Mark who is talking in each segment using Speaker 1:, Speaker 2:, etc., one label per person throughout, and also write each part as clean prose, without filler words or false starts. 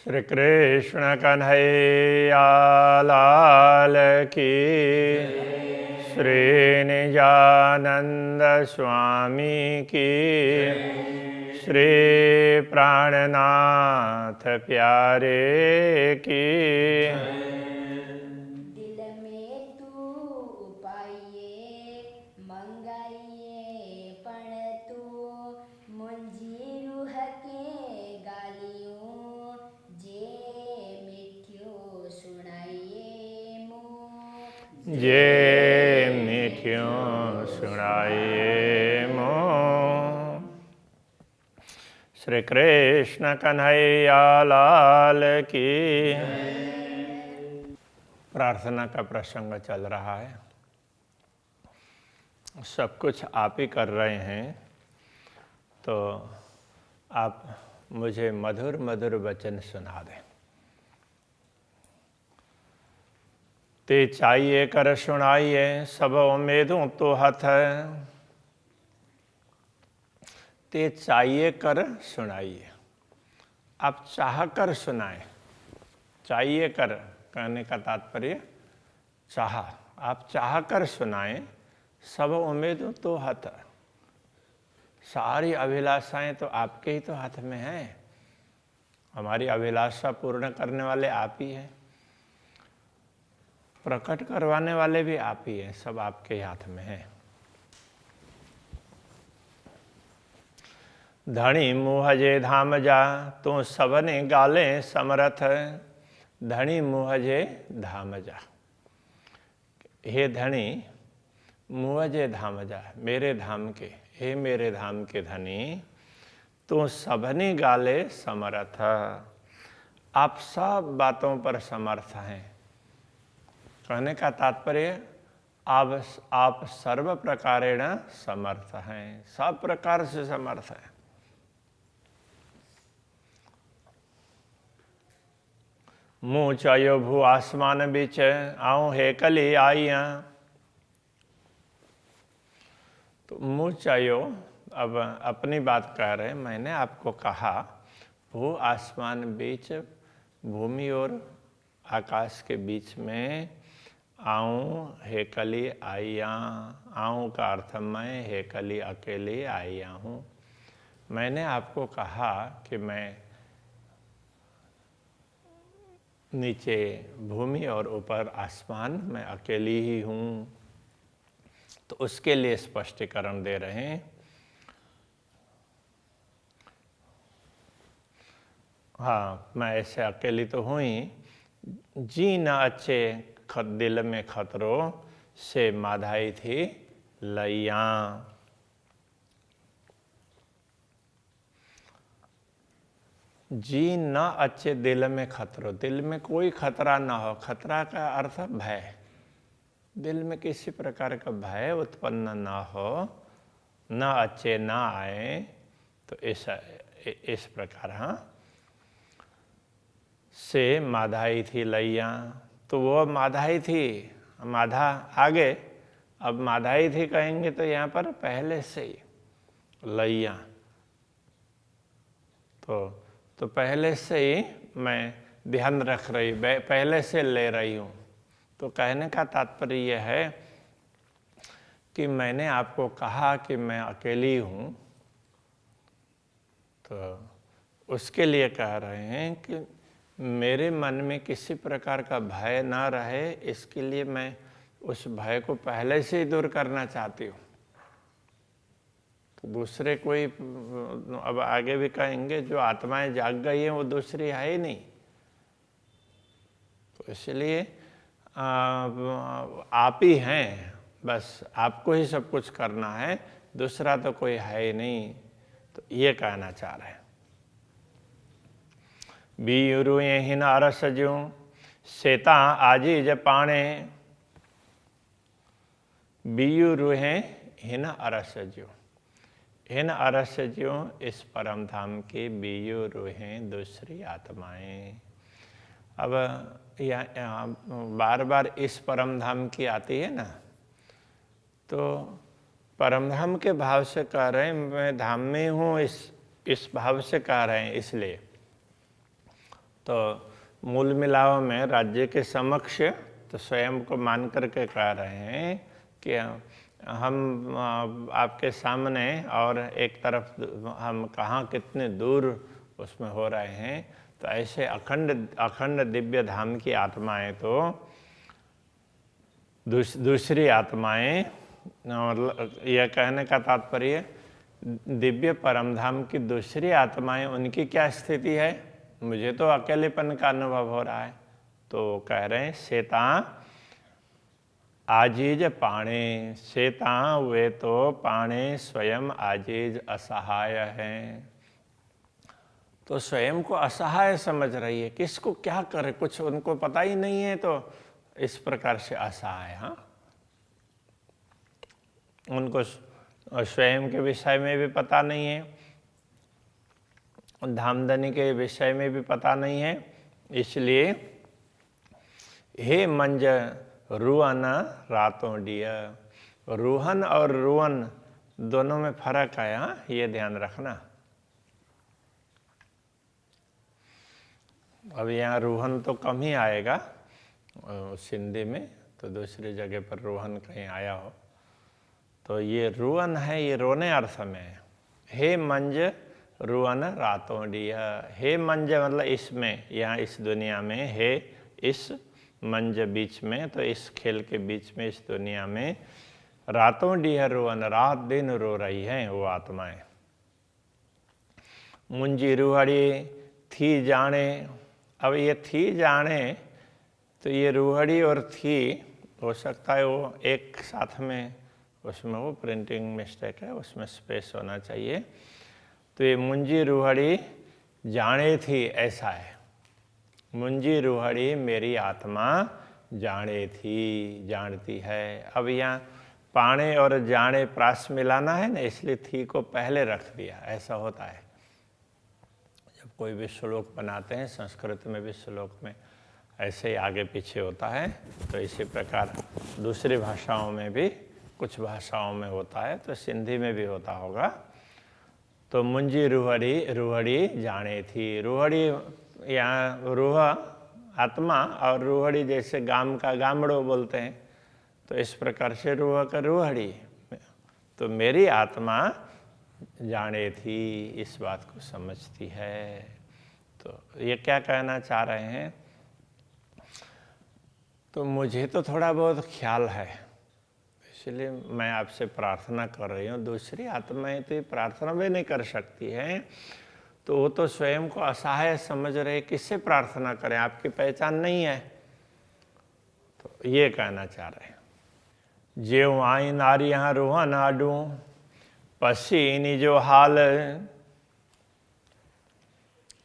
Speaker 1: श्री कृष्ण कन्हैया लाल की, श्री निजानंद स्वामी की, श्री प्राणनाथ प्यारे की।
Speaker 2: दिल में तू पाइए मंगाइए पण तू मुंजी रूह के गालियों जे मिठियो सुनाइए मुँह
Speaker 1: जे मिठियों सुनाइए मों। श्री कृष्ण कन्हैया लाल की। प्रार्थना का प्रसंग चल रहा है, सब कुछ आप ही कर रहे हैं, तो आप मुझे मधुर मधुर वचन सुना दें। ते चाहिए कर सुनाइए सब उम्मीदों तो हथ, ते चाहिए कर सुनाइए। आप चाह कर सुनाएं। चाहिए कर कहने का तात्पर्य चाह, आप चाह कर सुनाएं। सब उम्मीदों तो हथ, सारी अभिलाषाएं तो आपके ही तो हाथ में हैं। हमारी अभिलाषा पूर्ण करने वाले आप ही हैं, प्रकट करवाने वाले भी आप ही हैं, सब आपके ही हाथ में हैं। धनी मुहजे धाम जा तू सबने गाले समरथ, धनी मुहजे धाम जा। हे धनी मुहजे धाम जा, मेरे धाम के, हे मेरे धाम के धनी, तू सबने गाले समर्थ। आप सब बातों पर समर्थ हैं। कहने का तात्पर्य आप सर्व प्रकारेण समर्थ हैं, सब प्रकार से समर्थ हैं। मुँह चायो भू आसमान बीच आऊँ हे कली आइया। तो मुँह चायो, अब अपनी बात कह रहे हैं। मैंने आपको कहा भू आसमान बीच, भूमि और आकाश के बीच में आऊँ हे कली आइया। आऊँ का अर्थ मैं, हे कली अकेली आइया हूँ। मैंने आपको कहा कि मैं नीचे भूमि और ऊपर आसमान में अकेली ही हूँ, तो उसके लिए स्पष्टीकरण दे रहे हैं। हाँ, मैं ऐसे अकेली तो हूँ ही। जी न अच्छे दिल में खतरों से माधाई थी लैया। जी न अच्छे दिल में खतरो, दिल में कोई खतरा ना हो। खतरा का अर्थ भय, दिल में किसी प्रकार का भय उत्पन्न ना हो, न अच्छे ना आए, तो इस प्रकार। हाँ, से माधाई थी लैया, तो वो माधाई थी, माधा आगे, अब माधाई थी कहेंगे तो यहाँ पर पहले से ही लैया, तो पहले से ही मैं ध्यान रख रही, पहले से ले रही हूँ। तो कहने का तात्पर्य यह है कि मैंने आपको कहा कि मैं अकेली हूँ, तो उसके लिए कह रहे हैं कि मेरे मन में किसी प्रकार का भय ना रहे, इसके लिए मैं उस भय को पहले से ही दूर करना चाहती हूँ। तो दूसरे कोई, अब आगे भी कहेंगे, जो आत्माएं जाग गई हैं वो दूसरी है ही नहीं। तो इसलिए आप ही हैं, बस आपको ही सब कुछ करना है, दूसरा तो कोई है ही नहीं। तो ये कहना चाह रहे हैं। बीरुए हिन अरस ज्यों सेता आजी ज पाणे, बीयू रूहे हिन अरस ज्यों, हिन अरस ज्यों इस परम धाम के बीयू रूहें दूसरी आत्माएं। अब यहाँ बार बार इस परम धाम की आती है ना, तो परम धाम के भाव से कह रहे हैं, मैं धाम में हूँ, इस भाव से कह रहे हैं। इसलिए तो मूल मिलाव में राज्य के समक्ष तो स्वयं को मान करके कह रहे हैं कि हम आपके सामने और एक तरफ हम कहाँ कितने दूर उसमें हो रहे हैं। तो ऐसे अखंड दिव्य धाम की आत्माएं तो दूसरी आत्माएं, यह कहने का तात्पर्य दिव्य परम धाम की दूसरी आत्माएं उनकी क्या स्थिति है। मुझे तो अकेलेपन का अनुभव हो रहा है। तो कह रहे हैं शेता आजीज पाणे, शेता वे तो पाणे स्वयं आजीज असहाय हैं। तो स्वयं को असहाय समझ रही है, किसको क्या करे कुछ उनको पता ही नहीं है। तो इस प्रकार से असहाय, हाँ, उनको स्वयं के विषय में भी पता नहीं है, धामधनी के विषय में भी पता नहीं है। इसलिए हे मंज रुअन रातों डिया, रूहन और रुअन दोनों में फर्क है, हाँ, ये ध्यान रखना। अब यहाँ रूहन तो कम ही आएगा सिंधी में, तो दूसरी जगह पर रोहन कहीं आया हो। तो ये रुअन है, ये रोने अर्थ में है। हे मंज रुअन रातों डिया, हे मंज मतलब इसमें, यहाँ इस दुनिया में, हे इस मंज बीच में, तो इस खेल के बीच में, इस दुनिया में रातों डिया रुअन, रात दिन रो रही हैं वो आत्माएं। मुंजी रूहड़ी थी जाने, अब ये थी जाने, तो ये रूहड़ी और थी हो सकता है वो एक साथ में, उसमें वो प्रिंटिंग मिस्टेक है, उसमें स्पेस होना चाहिए। तो ये मुंजी रूहड़ी जाने थी, ऐसा है। मुंजी रूहड़ी मेरी आत्मा जाने थी, जानती है। अब यहाँ पाणे और जाने प्रास मिलाना है ना, इसलिए थी को पहले रख दिया। ऐसा होता है जब कोई भी श्लोक बनाते हैं, संस्कृत में भी श्लोक में ऐसे ही आगे पीछे होता है। तो इसी प्रकार दूसरी भाषाओं में भी, कुछ भाषाओं में होता है, तो सिंधी में भी होता होगा। तो मुंजी रूहड़ी, रूहड़ी जाने थी। रूहड़ी यहाँ रूह आत्मा और रूहड़ी जैसे गाम का गामड़ो बोलते हैं, तो इस प्रकार से रूह का रूहड़ी। तो मेरी आत्मा जाने थी, इस बात को समझती है। तो ये क्या कहना चाह रहे हैं, तो मुझे तो थोड़ा बहुत ख्याल है, इसलिए मैं आपसे प्रार्थना कर रही हूँ। दूसरी आत्माएं तो ये प्रार्थना भी नहीं कर सकती हैं, तो वो तो स्वयं को असहाय समझ रहे, किससे प्रार्थना करें, आपकी पहचान नहीं है। तो ये कहना चाह रहे हैं, जेव आई नारी यहाँ रूहा नाडू पसी जो हाल,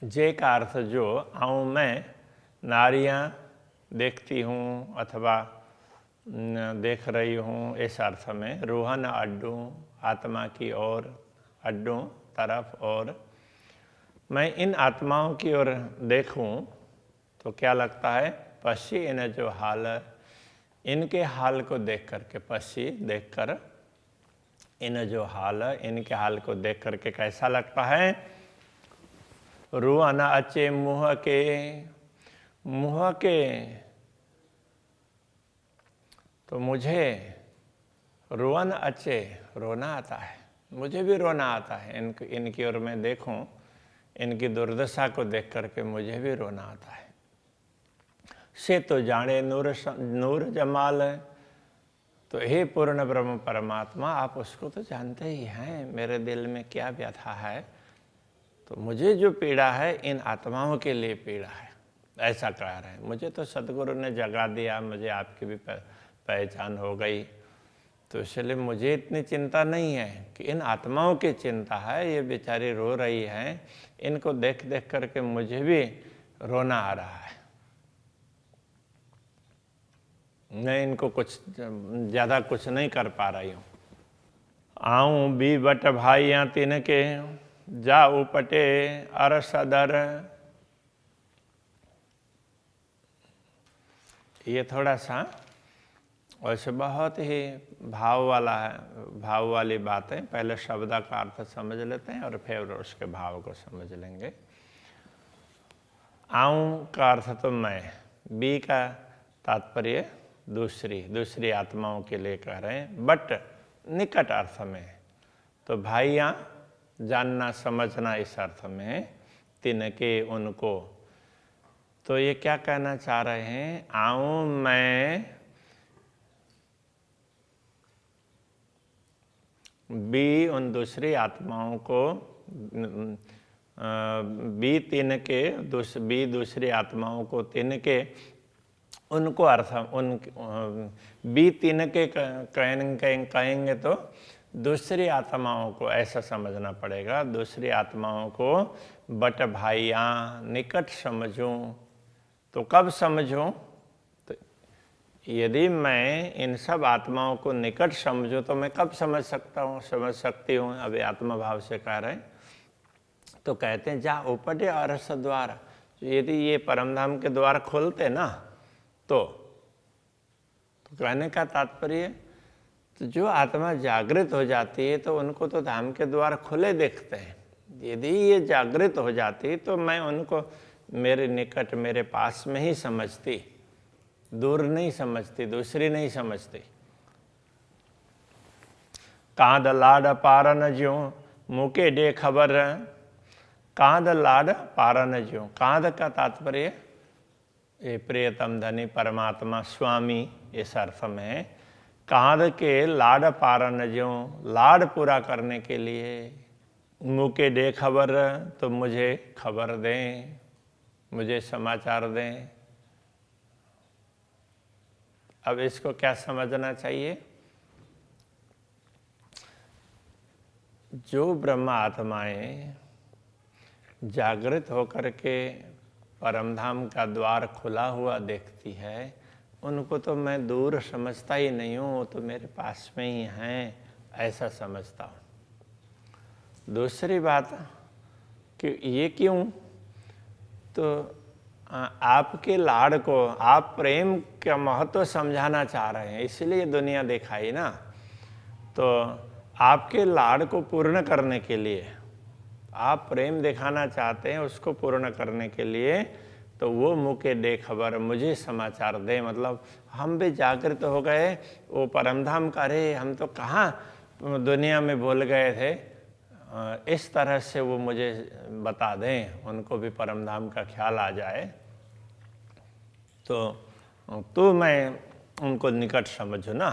Speaker 1: जे का अर्थ जो, आऊँ मैं नारियाँ देखती हूँ अथवा देख रही हूँ, इस अर्थ में। रूहन अड्डू आत्मा की ओर, अड्डू तरफ, और मैं इन आत्माओं की ओर देखूं तो क्या लगता है, पश्ची इन जो हाल, इनके हाल को देख करके, पश्ची देख कर, इन जो हाल, इनके हाल को देख करके कैसा लगता है। रूहन अचे मुँह के, मुँह के, तो मुझे रोवन अचे, रोना आता है, मुझे भी रोना आता है। इनकी ओर मैं देखूं, इनकी दुर्दशा को देख करके मुझे भी रोना आता है। से तो जाने नूर जमाल, तो हे पूर्ण ब्रह्म परमात्मा, आप उसको तो जानते ही हैं मेरे दिल में क्या व्यथा है। तो मुझे जो पीड़ा है, इन आत्माओं के लिए पीड़ा है, ऐसा कह रहे हैं। मुझे तो सदगुरु ने जगा दिया, मुझे आपकी भी पहचान हो गई, तो इसलिए मुझे इतनी चिंता नहीं है कि इन आत्माओं की चिंता है। ये बेचारी रो रही हैं, इनको देख देख करके मुझे भी रोना आ रहा है। मैं इनको कुछ ज़्यादा कुछ नहीं कर पा रही हूँ। आऊँ भी बट भाइयाँ तिनके, जा उपटे अरसदर। ये थोड़ा सा वैसे बहुत ही भाव वाला है, भाव वाली बात है। पहले शब्द का अर्थ समझ लेते हैं और फिर उसके भाव को समझ लेंगे। आऊँ का अर्थ तो मैं, बी का तात्पर्य दूसरी आत्माओं के लिए कह रहे हैं, बट निकट अर्थ में। तो भाइयाँ जानना समझना इस अर्थ में, तिनके उनको। तो ये क्या कहना चाह रहे हैं, आऊँ मैं बी उन दूसरी आत्माओं को, बी तिनके बी दूसरी आत्माओं को तिनके उनको अर्थ बी तिनके कहेंगे तो दूसरी आत्माओं को ऐसा समझना पड़ेगा, दूसरी आत्माओं को बट भाइयाँ निकट समझूं। तो कब समझूं, तो यदि मैं इन सब आत्माओं को निकट समझूं तो मैं कब समझ सकती हूँ। अभी आत्मा भाव से कह रहे हैं, तो कहते हैं जा उपटे अरस द्वार, यदि ये परमधाम के द्वार खोलते ना तो कहने का तात्पर्य, तो जो आत्मा जागृत हो जाती है तो उनको तो धाम के द्वार खुले देखते हैं। यदि ये जागृत हो जाती तो मैं उनको मेरे निकट, मेरे पास में ही समझती, दूर नहीं समझती, दूसरी नहीं समझती। कांद लाड पारन ज्यों मुके दे खबर, कांद लाड पारन ज्यों, कांद का तात्पर्य ये प्रियतम धनी परमात्मा स्वामी इस अर्थ में। कांद के लाड पारन ज्यों, लाड पूरा करने के लिए, मुके दे खबर, तो मुझे खबर दें, मुझे समाचार दें। अब इसको क्या समझना चाहिए, जो ब्रह्म आत्माएं जागृत होकर के परमधाम का द्वार खुला हुआ देखती है, उनको तो मैं दूर समझता ही नहीं हूँ, वो तो मेरे पास में ही हैं, ऐसा समझता हूँ। दूसरी बात कि ये क्यों, तो आपके लाड़ को, आप प्रेम का महत्व समझाना चाह रहे हैं, इसलिए दुनिया दिखाई ना। तो आपके लाड़ को पूर्ण करने के लिए, आप प्रेम दिखाना चाहते हैं, उसको पूर्ण करने के लिए तो वो मुके दे खबर, मुझे समाचार दे। मतलब हम भी जागृत हो गए, वो परमधाम का, अरे हम तो कहाँ दुनिया में भूल गए थे, इस तरह से वो मुझे बता दें, उनको भी परमधाम का ख्याल आ जाए। तो मैं उनको निकट समझूँ ना,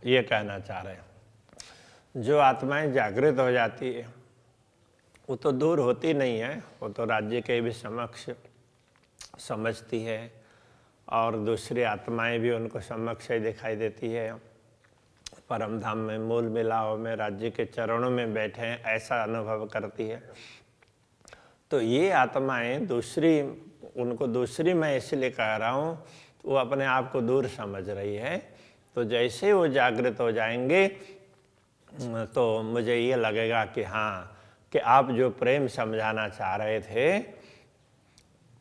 Speaker 1: ये कहना चाह रहे हैं। जो आत्माएं जागृत हो जाती है वो तो दूर होती नहीं है, वो तो राज्य के भी समक्ष समझती है, और दूसरी आत्माएं भी उनको समक्ष ही दिखाई देती है। परमधाम में, मूल मिलाव में, राज्य के चरणों में बैठे हैं, ऐसा अनुभव करती है। तो ये आत्माएं दूसरी, उनको दूसरी मैं इसलिए कह रहा हूँ, वो अपने आप को दूर समझ रही है। तो जैसे वो जागृत हो जाएंगे तो मुझे ये लगेगा कि हाँ, कि आप जो प्रेम समझाना चाह रहे थे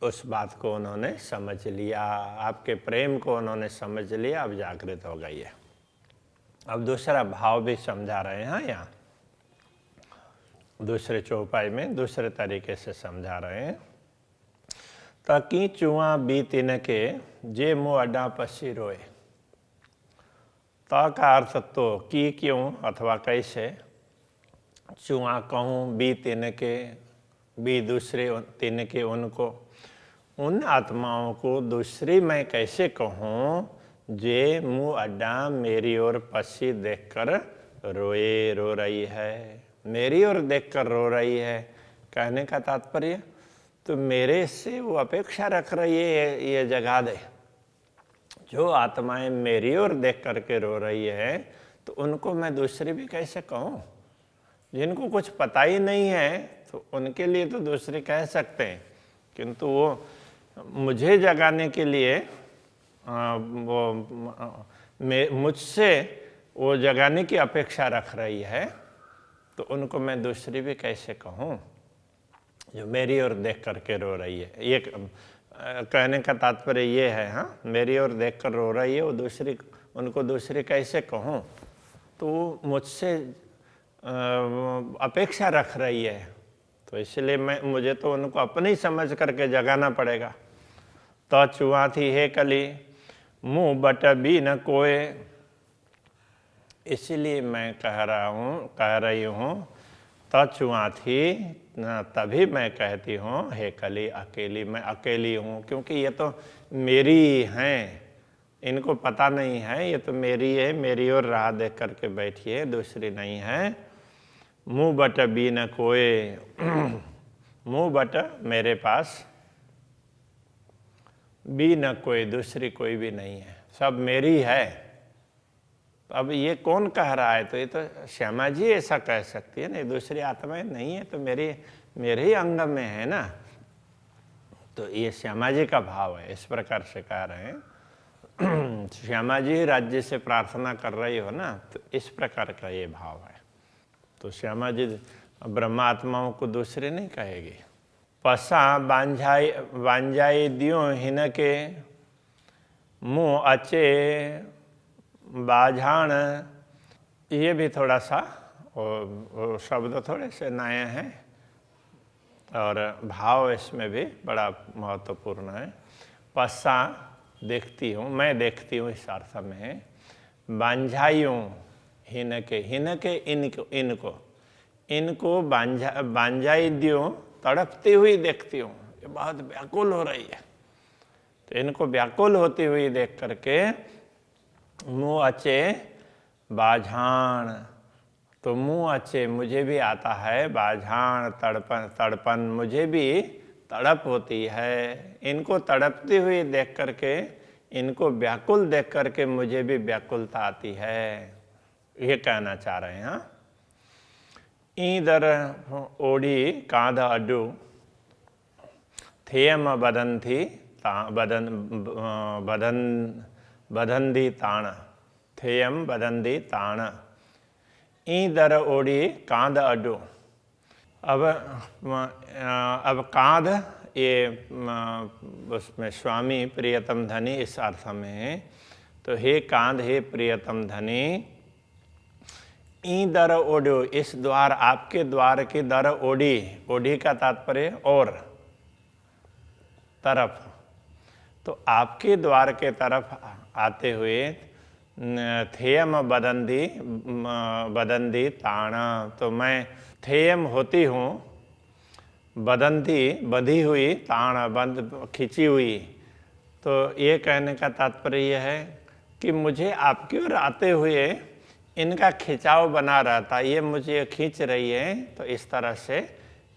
Speaker 1: उस बात को उन्होंने समझ लिया, आपके प्रेम को उन्होंने समझ लिया, अब जागृत हो गई है। अब दूसरा भाव भी समझा रहे हैं यहाँ, दूसरे चौपाई में दूसरे तरीके से समझा रहे हैं। ताकि चुआ बीत इनके जे मुँह अड्डा पसी रोए। त का अर्थ तो की, क्यों अथवा कैसे, चुआ कहूँ, बी तिनके, बी दूसरे तिनके उनको, उन आत्माओं को दूसरी मैं कैसे कहूँ, जे मुँह अड्डा मेरी ओर पसी देखकर रो रही है, मेरी ओर देखकर रो रही है। कहने का तात्पर्य, तो मेरे से वो अपेक्षा रख रही है, ये जगा दे। जो आत्माएं मेरी ओर देख करके रो रही है, तो उनको मैं दूसरी भी कैसे कहूँ। जिनको कुछ पता ही नहीं है तो उनके लिए तो दूसरे कह सकते हैं, किंतु वो मुझे जगाने के लिए मुझसे वो जगाने की अपेक्षा रख रही है, तो उनको मैं दूसरी भी कैसे कहूँ जो मेरी ओर देख करके रो रही है। ये कहने का तात्पर्य ये है, हाँ, मेरी ओर देख कर रो रही है, वो दूसरी, उनको दूसरी कैसे कहूँ, तो वो मुझसे अपेक्षा रख रही है, तो इसलिए मुझे तो उनको अपनी समझ करके जगाना पड़ेगा। तो चुआ थी हे कली मुँह बट भी न कोय, इसलिए मैं कह रही हूँ तो चुआ थी तभी मैं कहती हूँ हे कली अकेली, मैं अकेली हूँ, क्योंकि ये तो मेरी हैं, इनको पता नहीं है, ये तो मेरी है, मेरी ओर राह देख करके बैठी है, दूसरी नहीं है। मुँह बट भी न कोय, मुँह बट मेरे पास, भी न कोई, दूसरी कोई भी नहीं है, सब मेरी है। तो अब ये कौन कह रहा है? तो ये तो श्यामा जी ऐसा कह सकती है ना, दूसरी आत्माएं नहीं है तो मेरे ही अंग में है ना। तो ये श्यामा जी का भाव है, इस प्रकार से कह रहे हैं। श्यामा जी राज्य से प्रार्थना कर रही हो ना, तो इस प्रकार का ये भाव है। तो श्यामा जी ब्रह्मा आत्माओं को दूसरे नहीं कहेगी। पसा बांझाई दियो हिनके, मुँह अचे बाझाण, ये भी थोड़ा सा वो शब्द थोड़े से नए हैं और भाव इसमें भी बड़ा महत्वपूर्ण है। पसा देखती हूँ, मैं देखती हूँ इस अर्थ में। बांझाइयों हिनके, हिनके इनको बांझाई दियो, तड़पती हुई देखती हूँ, ये बहुत व्याकुल हो रही है। तो इनको व्याकुल होती हुई देख करके मुँह अचे बाझाण, तो मुँह अचे मुझे भी आता है, बाझाण तड़पन मुझे भी तड़प होती है। इनको तड़पती हुई देख करके, इनको व्याकुल देख करके मुझे भी व्याकुलता आती है, ये कहना चाह रहे हैं। ईदर ओढ़ी कांध अड्डू, थेयम बदंती बदंदी ताण, थेयम बदंदी ताण, ईदर ओढ़ी कांध अड्डू। अब कांध ये उसमें स्वामी प्रियतम धनी इस अर्थ में। तो हे कांध, हे प्रियतम धनी, ई दर ओढ़ो, इस द्वार, आपके द्वार की दर ओढ़ी, ओढ़ी का तात्पर्य और तरफ, तो आपके द्वार के तरफ आते हुए थेयम बदंदी ताण, तो मैं थेयम होती हूँ, बदंती बंधी हुई, ताण बंद खिंची हुई। तो ये कहने का तात्पर्य यह है कि मुझे आपकी ओर आते हुए इनका खिंचाव बना रहता, ये मुझे खींच रही है, तो इस तरह से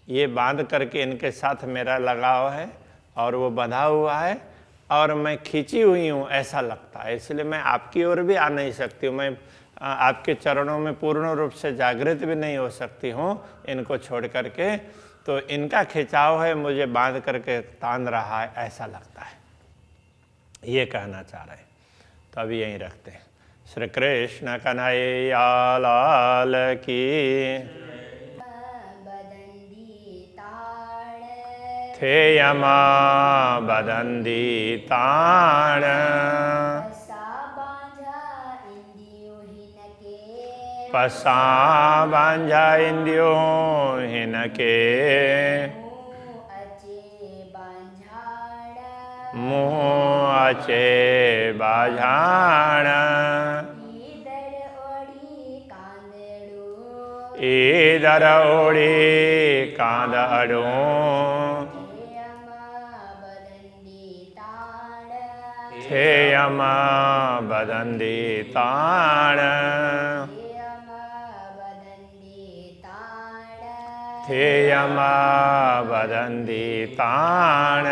Speaker 1: ये बांध करके इनके साथ मेरा लगाव है और वो बंधा हुआ है और मैं खींची हुई हूँ ऐसा लगता है, इसलिए मैं आपकी ओर भी आ नहीं सकती हूँ, मैं आपके चरणों में पूर्ण रूप से जागृत भी नहीं हो सकती हूँ इनको छोड़ करके। तो इनका खिंचाव है, मुझे बांध करके तान रहा है ऐसा लगता है, ये कहना चाह रहे हैं। तो अभी यहीं रखते हैं। श्री कृष्ण कन्हैया लाल की। थेयमा बदंदी ताण, पसा बांझा इंदियो हिनके, मुँह अचे बाझाण, ईदर ओढ़ी कांध अडू, थेयम बदंदी ताण, थेयम बदंदी ताण।